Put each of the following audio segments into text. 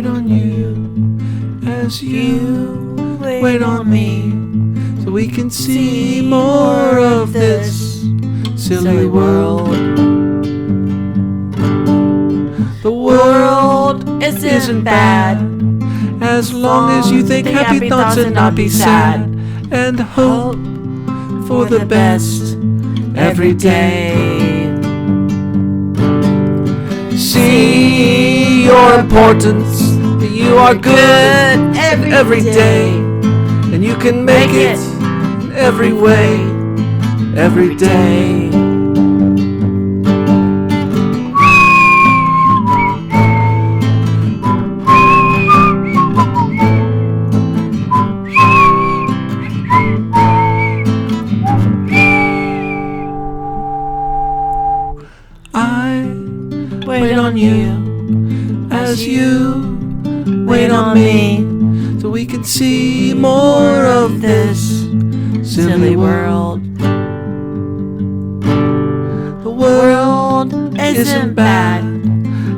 on you as you wait on me, so we can see more of this silly world. The world isn't bad, as long as you think happy thoughts and not be sad, and hope for the best every day. See your importance, that you are good every day, and you can make it in every way, every day. Wait on you as you wait on me, so we can see more of this silly world. The world isn't bad,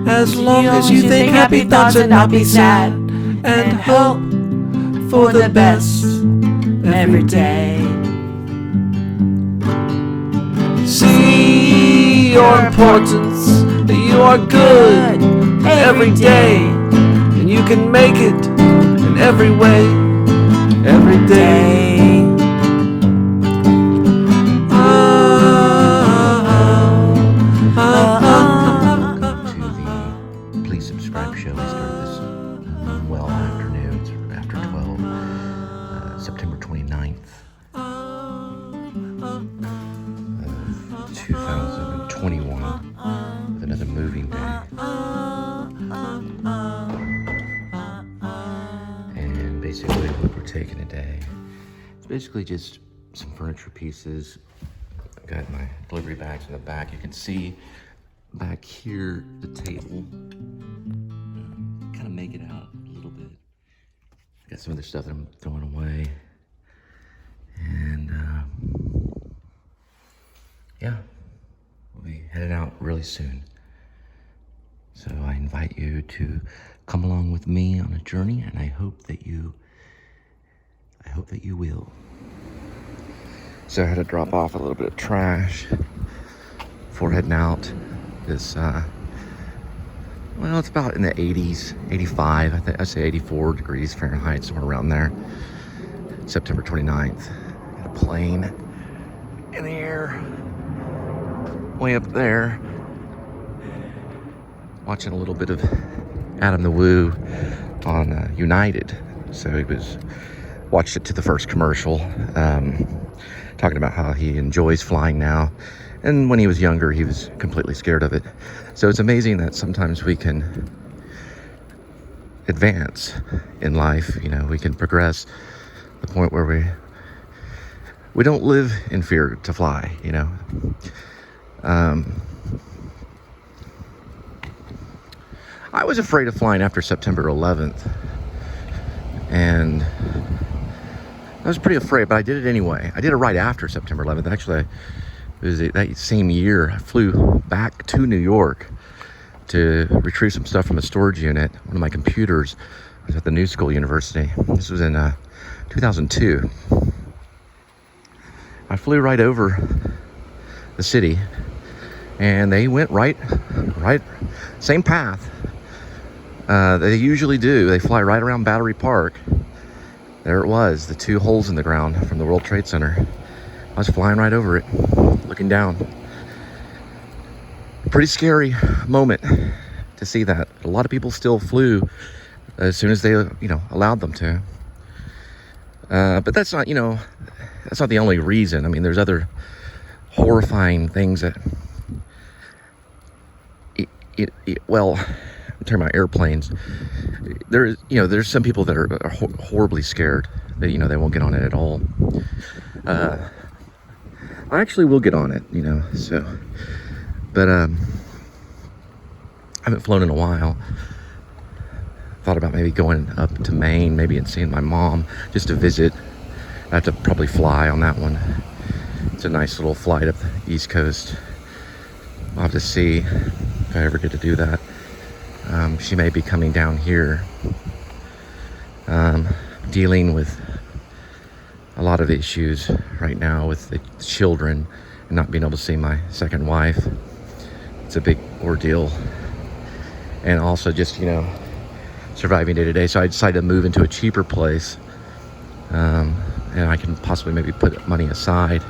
as long as you think happy thoughts and not be sad, and hope for the best every day. See your importance, that you are good every day, and you can make it in every way, every day. To the Please Subscribe show. We started this well afternoon, it's after 12, September 29th. 2021, with another moving day. And basically what we're taking today, it's basically just some furniture pieces. I've got my delivery bags in the back. You can see back here the table. Kind of make it out a little bit. Got some other stuff that I'm throwing away. And yeah. We'll be heading out really soon. So I invite you to come along with me on a journey, and I hope that you will. So I had to drop off a little bit of trash before heading out. This well, it's about in the 80s, 85, I say 84 degrees Fahrenheit, somewhere around there. September 29th. Got a plane in the air. Way up there, watching a little bit of Adam the Woo on United. So he watched it to the first commercial, talking about how he enjoys flying now, and when he was younger he was completely scared of it. So it's amazing that sometimes we can advance in life. You know, we can progress to the point where we don't live in fear to fly, you know. I was afraid of flying after September 11th, and I was pretty afraid, but I did it anyway. I did it right after September 11th. Actually, it was that same year I flew back to New York to retrieve some stuff from a storage unit. One of my computers was at the New School University. This was in 2002. I flew right over the city, and they went right, same path. They usually do. They fly right around Battery Park. There it was, the two holes in the ground from the World Trade Center. I was flying right over it, looking down. Pretty scary moment to see that. A lot of people still flew as soon as they, allowed them to. But that's not, that's not the only reason. I mean, there's other horrifying things that well, I'm talking about airplanes. There's some people that are horribly scared that they won't get on it at all. I actually will get on it, so, but I haven't flown in a while. Thought about maybe going up to Maine, maybe, and seeing my mom just to visit. I have to probably fly on that one. It's a nice little flight up the East Coast. I'll have to see if I ever get to do that. She may be coming down here, dealing with a lot of issues right now with the children and not being able to see my second wife. It's a big ordeal. And also just, surviving day to day. So I decided to move into a cheaper place. And I can possibly maybe put money aside.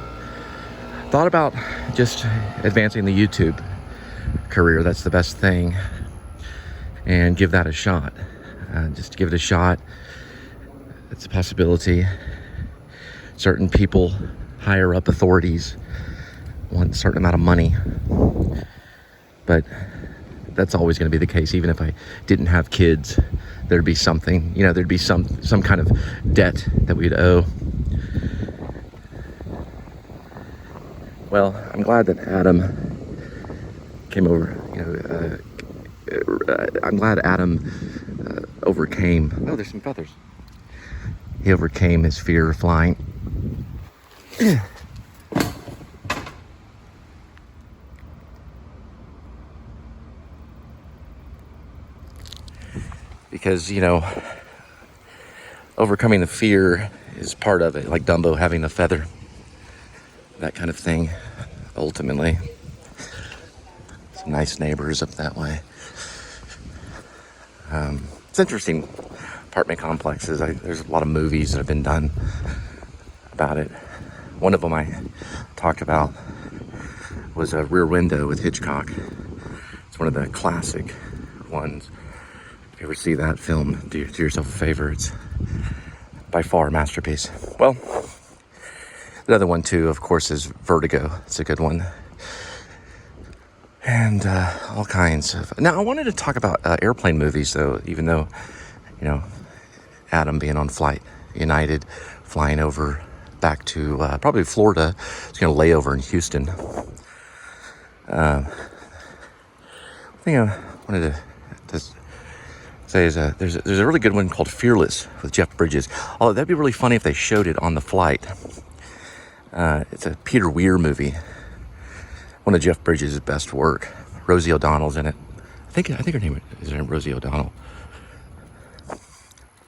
Thought about just advancing the YouTube career. That's the best thing. And give that a shot. Just give it a shot. It's a possibility. Certain people, higher up authorities, want a certain amount of money. But that's always going to be the case. Even if I didn't have kids, there'd be something, there'd be some kind of debt that we'd owe. Well, I'm glad that Adam came over, I'm glad Adam overcame, oh, there's some feathers. He overcame his fear of flying. Because, overcoming the fear is part of it, like Dumbo having the feather, that kind of thing, ultimately. Some nice neighbors up that way. It's interesting, apartment complexes. There's a lot of movies that have been done about it. One of them I talked about was Rear Window with Hitchcock. It's one of the classic ones. If you ever see that film, do yourself a favor. It's by far a masterpiece. Well, the other one too, of course, is Vertigo. It's a good one. And all kinds of... Now, I wanted to talk about airplane movies, though, even though, Adam being on Flight United, flying over back to probably Florida. He's going to lay over in Houston. One thing I wanted to say is there's a really good one called Fearless with Jeff Bridges. Although that'd be really funny if they showed it on the flight. It's a Peter Weir movie. One of Jeff Bridges' best work. Rosie O'Donnell's in it. I think her name is Rosie O'Donnell.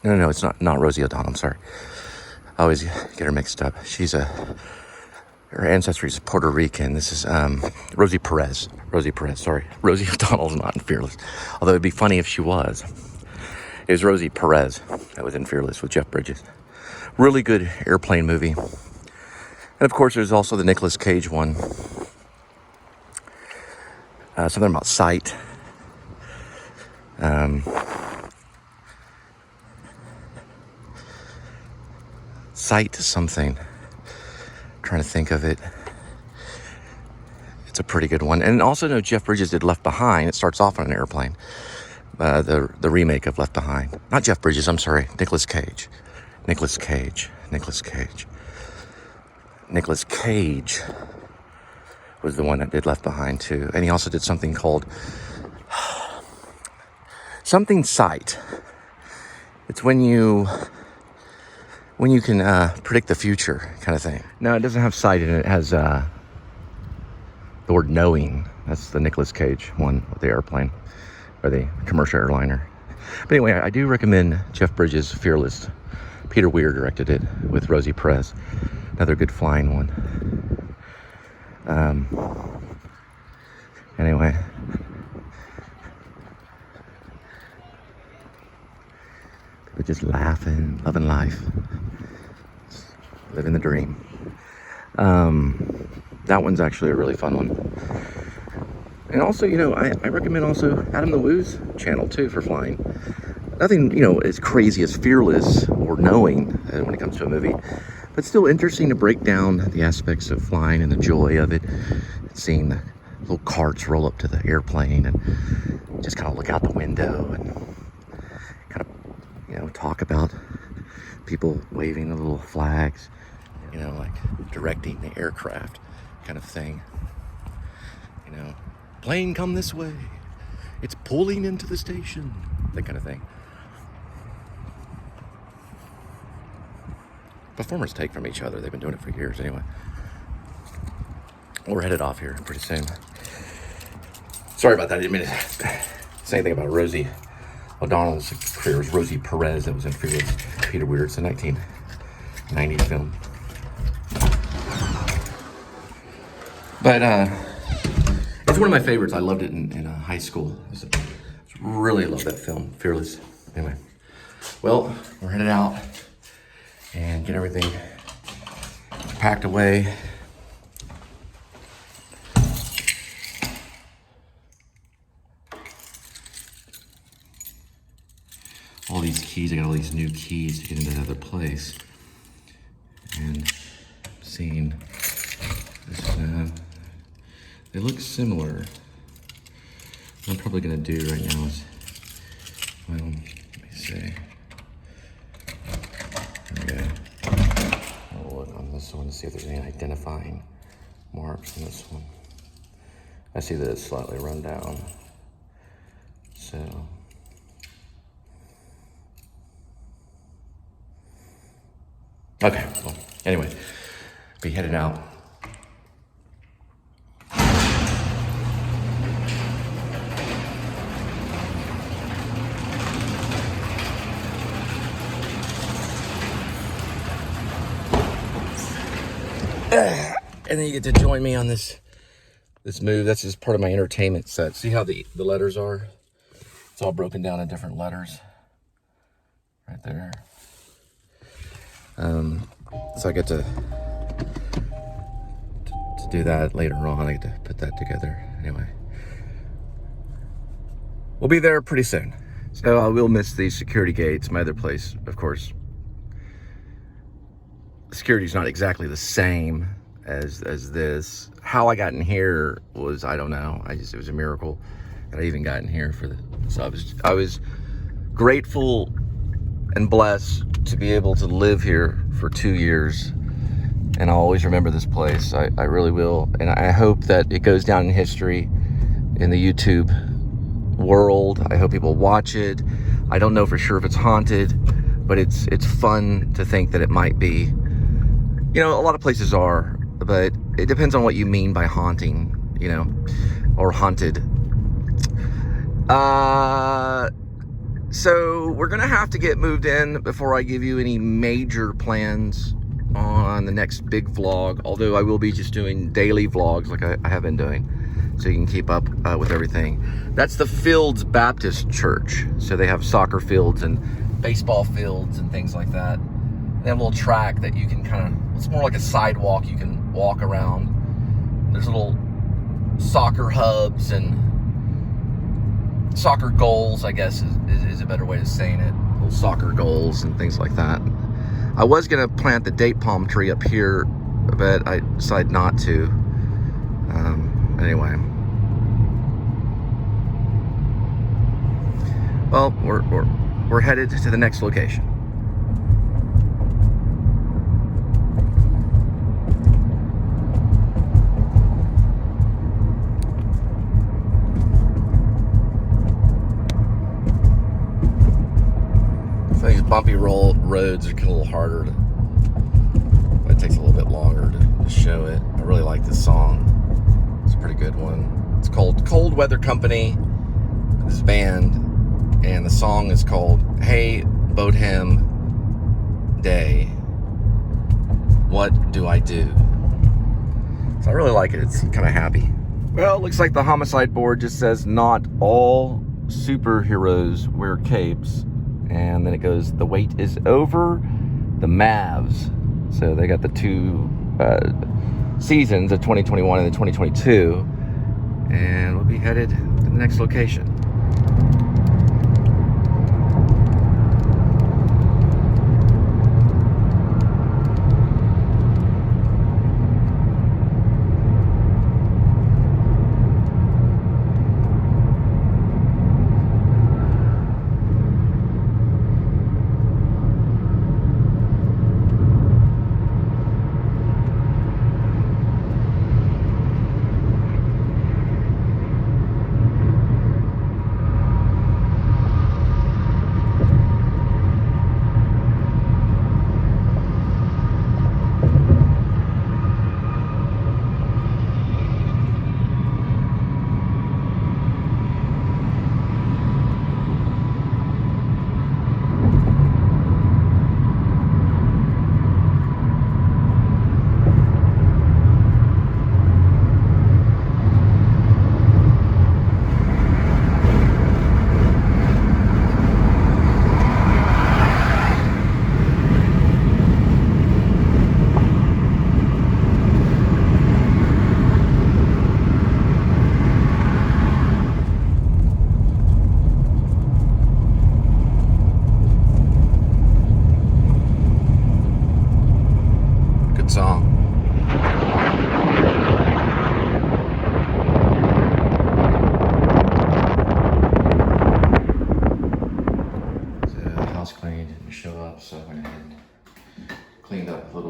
No, it's not Rosie O'Donnell. I'm sorry. I always get her mixed up. Her ancestry is Puerto Rican. This is Rosie Perez. Sorry. Rosie O'Donnell's not in Fearless. Although it'd be funny if she was. It was Rosie Perez that was in Fearless with Jeff Bridges. Really good airplane movie. And of course, there's also the Nicolas Cage one. Something about sight. Sight something. Trying to think of it. It's a pretty good one. And also, Jeff Bridges did Left Behind. It starts off on an airplane. The remake of Left Behind. Not Jeff Bridges, I'm sorry. Nicolas Cage was the one that did Left Behind too. And he also did something called something sight. It's when you can predict the future kind of thing. No, it doesn't have sight in it. It has the word knowing. That's the Nicolas Cage one with the airplane or the commercial airliner. But anyway, I do recommend Jeff Bridges' Fearless. Peter Weir directed it with Rosie Perez. Another good flying one. Anyway. People just laughing, loving life. Living the dream. That one's actually a really fun one. And also, I recommend also Adam the Woo's channel too for flying. Nothing, as crazy as Fearless or Knowing when it comes to a movie. But still interesting to break down the aspects of flying and the joy of it. Seeing the little carts roll up to the airplane and just kind of look out the window and kind of, talk about people waving the little flags, like directing the aircraft kind of thing. Plane come this way. It's pulling into the station. That kind of thing. Performers take from each other. They've been doing it for years anyway. We're headed off here pretty soon. Sorry about that. I didn't mean to say anything about Rosie O'Donnell's career. It was Rosie Perez that was in Fearless Peter Weir. It's a 1990 film. But it's one of my favorites. I loved it in high school. Really loved that film, Fearless. Anyway, well, we're headed out and get everything packed away. All these keys, I got all these new keys to get into the other place. And seeing this, they look similar. What I'm probably gonna do right now is, well, let me see. Okay. I'll look on this one to see if there's any identifying marks on this one. I see that it's slightly run down. So, okay, well, anyway, be headed out. And then you get to join me on this move. That's just part of my entertainment set. See how the letters are? It's all broken down in different letters. Right there. So I get to do that later on. I get to put that together. Anyway. We'll be there pretty soon. So I will miss these security gates. My other place, of course, security's not exactly the same as this. How I got in here was, I don't know. It was a miracle that I even got in here so I was grateful and blessed to be able to live here for 2 years. And I'll always remember this place. I really will. And I hope that it goes down in history in the YouTube world. I hope people watch it. I don't know for sure if it's haunted, but it's fun to think that it might be. You know, a lot of places are, but it depends on what you mean by haunting, you know, or haunted. So we're gonna have to get moved in before I give you any major plans on the next big vlog, although I will be just doing daily vlogs like I have been doing, so you can keep up with everything. That's the Fields Baptist Church. So they have soccer fields and baseball fields and things like that. They have a little track that you can it's more like a sidewalk you can walk around. There's little soccer hubs and soccer goals, I guess is a better way of saying it. Little soccer goals and things like that. I was gonna plant the date palm tree up here, but I decided not to. Anyway. Well, we're headed to the next location. These bumpy roads are a little harder it takes a little bit longer to show it. I really like this song. It's a pretty good one. It's called Cold Weather Company, this band, and the song is called Hey Boatham Day, What Do I Do? So I really like it. It's kind of happy. Well, it looks like the homicide board just says not all superheroes wear capes. And then it goes, the wait is over, the Mavs. So they got the two seasons of 2021 and the 2022. And we'll be headed to the next location.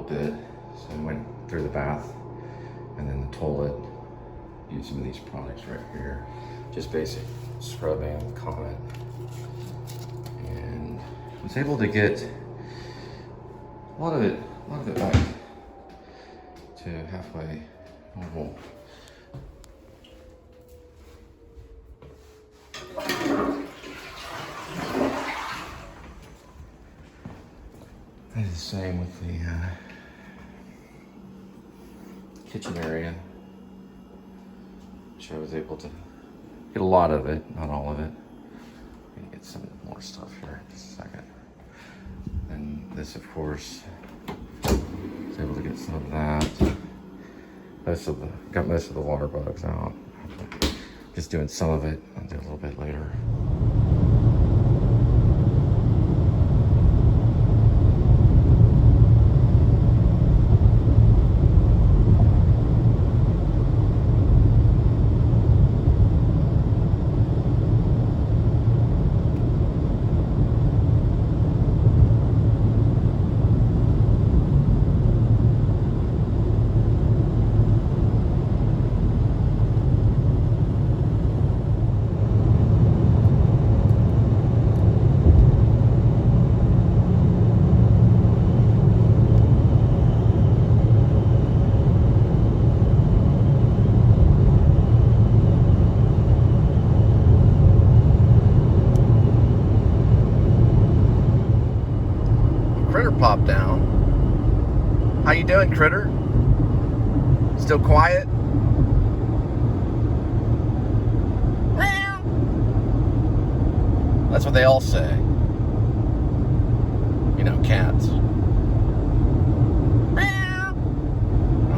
little bit. So I went through the bath and then the toilet. Used some of these products right here. Just basic scrubbing, Comet. And I was able to get a lot of it back to halfway normal. I did the same with the kitchen area, which I was able to get a lot of it, not all of it. I'm gonna get some more stuff here in just a second. And this, of course, was able to get some of that. Got most of the water bugs out. Just doing some of it. I'll do a little bit later. Critter popped down. How you doing, Critter? Still quiet? That's what they all say. You know, cats.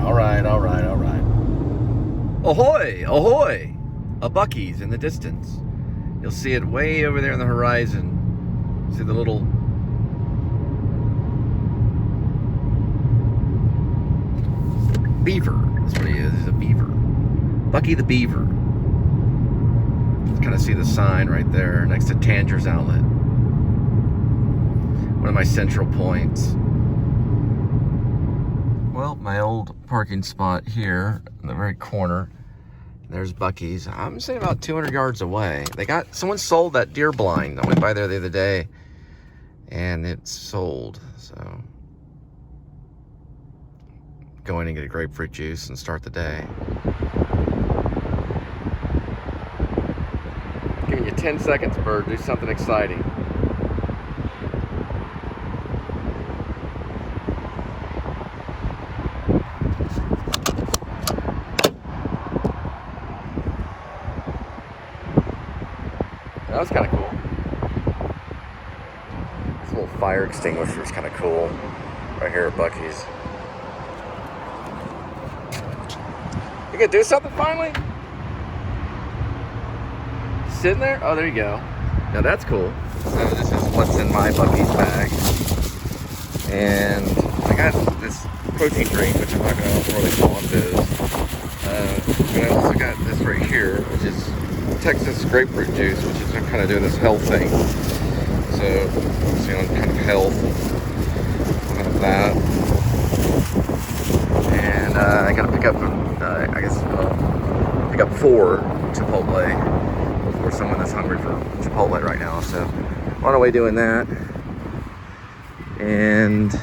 All right. Ahoy, ahoy! A Buc-ee's in the distance. You'll see it way over there on the horizon. See the little beaver. That's what he is. He's a beaver. Buc-ee the beaver. You can kind of see the sign right there next to Tanger's Outlet. One of my central points. Well, my old parking spot here in the very corner. There's Buc-ee's. I'm saying about 200 yards away. Someone sold that deer blind. I went by there the other day and it's sold. So go in and get a grapefruit juice and start the day. Giving you 10 seconds, bird. Do something exciting. That was kind of cool. This little fire extinguisher is kind of cool. Right here at Buc-ee's. You gonna do something finally? Sitting there? Oh, there you go. Now that's cool. So this is what's in my Buc-ee's bag. And I got this protein drink, which I'm not gonna really call what this is. But I also got this right here, which is Texas grapefruit juice, which is I'm kind of doing this health thing. So, focusing on kind of health. I'll have that. And I gotta pick up pick up 4 Chipotle for someone that's hungry for Chipotle right now. So I'm on our way doing that. And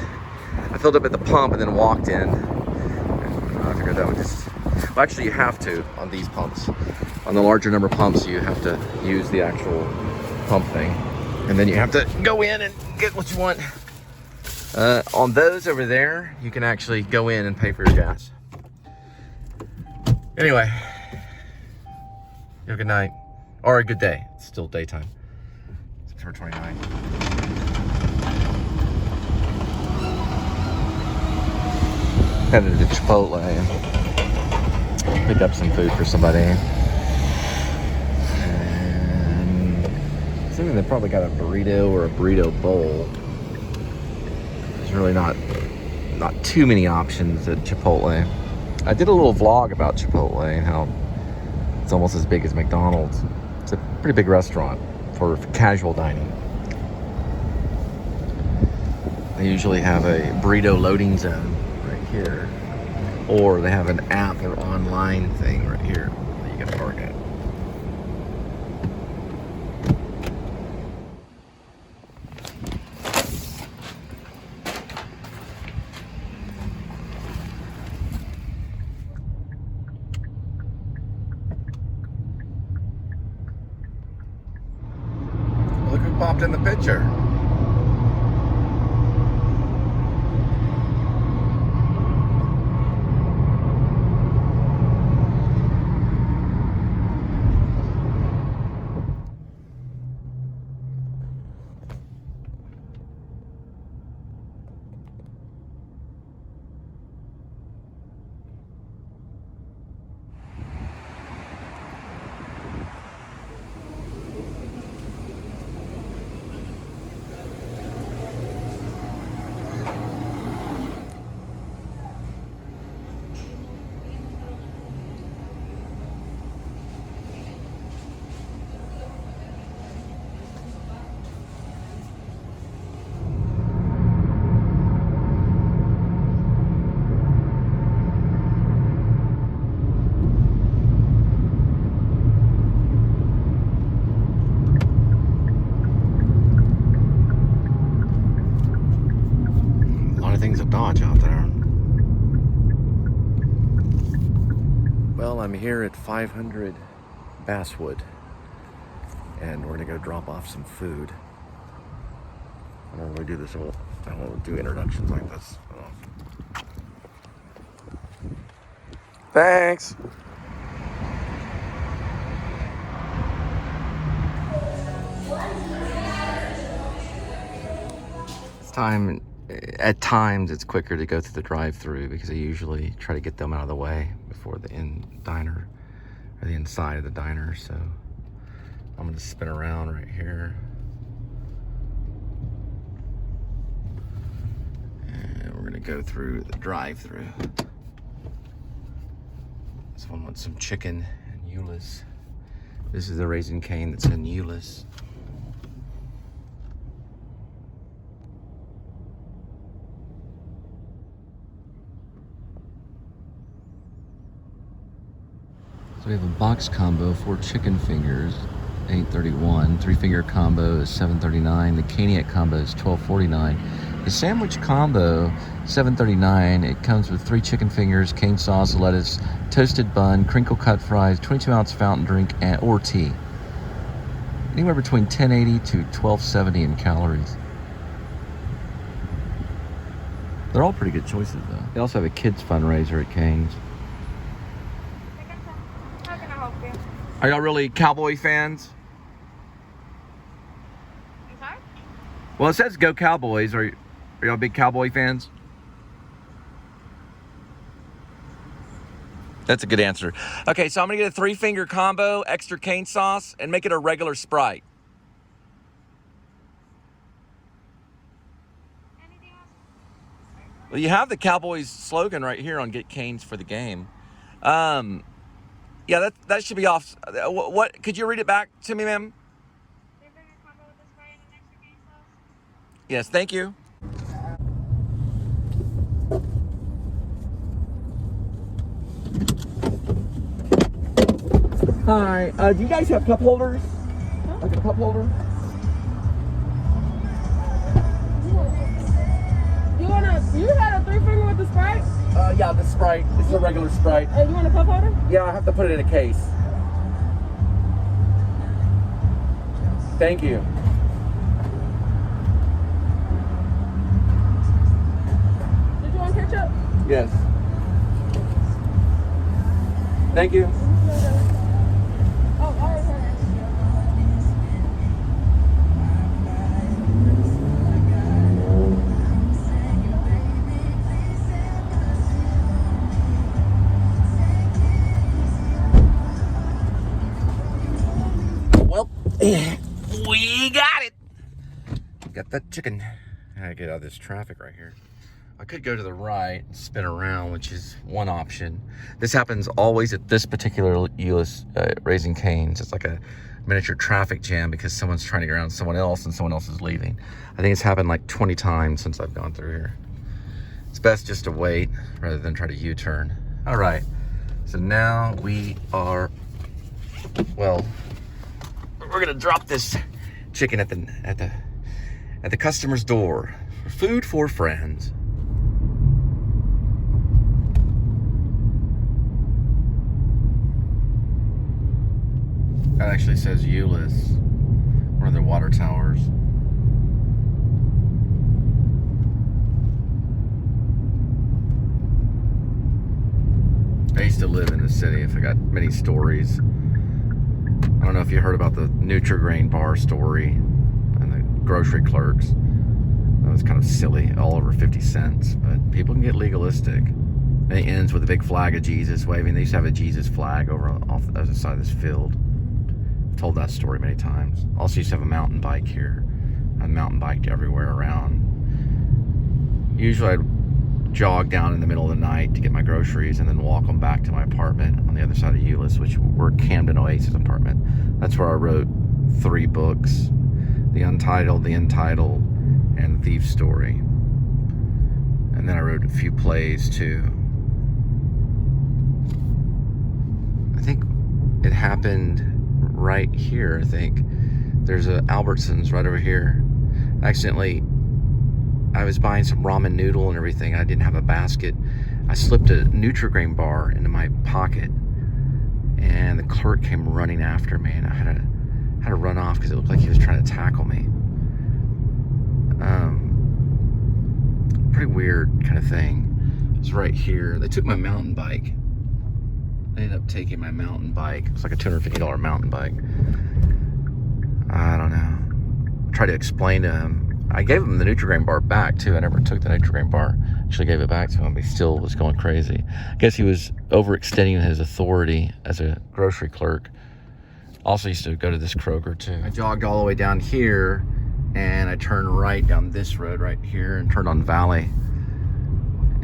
I filled up at the pump and then walked in. And I figured that would just, well, actually you have to on these pumps. On the larger number of pumps, you have to use the actual pump thing. And then you have to go in and get what you want. On those over there, you can actually go in and pay for your gas. Anyway, you have a good night, or a good day. It's still daytime, September 29th. Headed to Chipotle and pick up some food for somebody. And assuming they probably got a burrito or a burrito bowl. There's really not too many options at Chipotle. I did a little vlog about Chipotle and how it's almost as big as McDonald's. It's a pretty big restaurant for casual dining. They usually have a burrito loading zone. here. Or they have an app or online thing right here that you can park at. Look who popped in the picture. Things to dodge out there. Well, I'm here at 500 Basswood, and we're gonna go drop off some food. I don't really do this whole, I don't really do introductions like this. Thanks. It's time. At times it's quicker to go through the drive-through because I usually try to get them out of the way before the diner or the inside of the diner. So I'm gonna spin around right here, and we're gonna go through the drive-through. This one wants some chicken and Euless. This is the Raising Cane that's in Euless. So we have a box combo, 4 chicken fingers, $8.31. 3-finger combo is $7.39. The Caniac combo is $12.49. The sandwich combo, $7.39. It comes with 3 chicken fingers, cane sauce, lettuce, toasted bun, crinkle cut fries, 22-ounce fountain drink, or tea. Anywhere between 1080 to 1270 in calories. They're all pretty good choices, though. They also have a kids fundraiser at Cane's. Are y'all really Cowboy fans? Sorry? Well, it says go Cowboys. Are y'all big Cowboy fans? That's a good answer. Okay, so I'm gonna get a 3-finger combo, extra cane sauce, and make it a regular Sprite. Anything else? Well, you have the Cowboys slogan right here on Get Canes for the Game. Yeah, that should be off. What? Could you read it back to me, ma'am? 3-finger combo with the Sprite and an extra cane sauce. Yes, thank you. Hi. Do you guys have cup holders? Huh? Like a cup holder? You had a 3-finger with the Sprite? Yeah, the Sprite. It's a regular Sprite. And you want a cup holder? Yeah, I have to put it in a case. Thank you. Did you want ketchup? Yes. Thank you. Oh, all right, sorry. Well, we got it. Got that chicken. I gotta get out of this traffic right here. I could go to the right and spin around, which is one option. This happens always at this particular Euless Raising Canes. It's like a miniature traffic jam because someone's trying to get around someone else and someone else is leaving. I think it's happened like 20 times since I've gone through here. It's best just to wait rather than try to U-turn. All right, so now we are, well, we're gonna drop this chicken at the customer's door. Food for friends. That actually says Euless, one of their water towers. I used to live in the city. I got many stories. I don't know if you heard about the Nutri-Grain bar story and the grocery clerks. That was kind of silly, all over 50 cents, but people can get legalistic. And it ends with a big flag of Jesus waving. They used to have a Jesus flag over off the other side of this field. I've told that story many times. Also used to have a mountain bike here. I mountain biked everywhere around. Usually I'd jog down in the middle of the night to get my groceries and then walk them back to my apartment on the other side of Euless, which were Camden Oasis apartment. That's where I wrote 3 books: The Untitled, The Entitled, and The Thief's Story. And then I wrote a few plays too. I think it happened right here. I think there's a Albertsons right over here. I was buying some ramen noodle and everything. I didn't have a basket. I slipped a Nutri-Grain bar into my pocket, and the clerk came running after me, and I had to run off because it looked like he was trying to tackle me. Pretty weird kind of thing. It's right here. They took my mountain bike. They ended up taking my mountain bike. It's like a $250 mountain bike. I don't know. I tried to explain to him. I gave him the Nutri-Grain bar back too. I never took the Nutri-Grain bar. Actually gave it back to him. He still was going crazy. I guess he was overextending his authority as a grocery clerk. Also used to go to this Kroger too. I jogged all the way down here, and I turned right down this road right here and turned on Valley.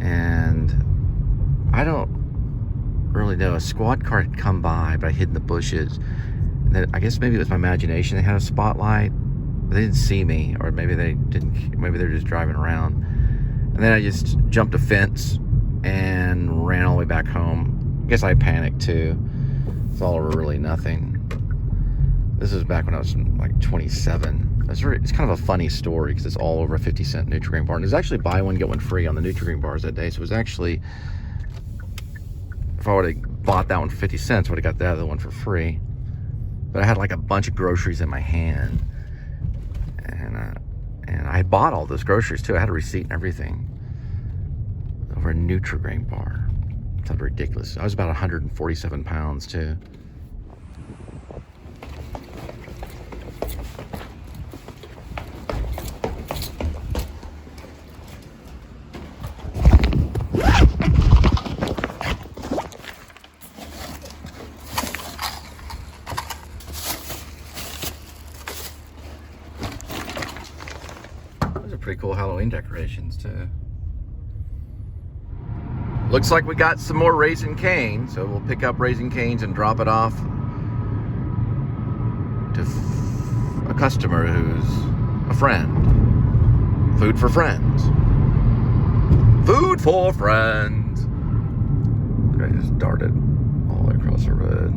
And I don't really know. A squad car had come by, but I hid in the bushes. And then I guess maybe it was my imagination. They had a spotlight. They didn't see me, or maybe they didn't. Maybe they're just driving around. And then I just jumped a fence and ran all the way back home. I guess I panicked too. It's all over really nothing. This is back when I was like 27. It's kind of a funny story because it's all over a 50-cent Nutri-Grain bar. And there's actually buy one get one free on the Nutri-Grain bars that day. So it was actually, if I would have bought that one for 50 cents, I would have got the other one for free. But I had like a bunch of groceries in my hand. And I had bought all those groceries too. I had a receipt and everything over a Nutri-Grain bar. It sounded ridiculous. I was about 147 pounds too. Pretty cool Halloween decorations too. Looks like we got some more Raising Cane, so we'll pick up Raising Canes and drop it off to a customer who's a friend. Food for friends. Food for friends. I just darted all the way across the road.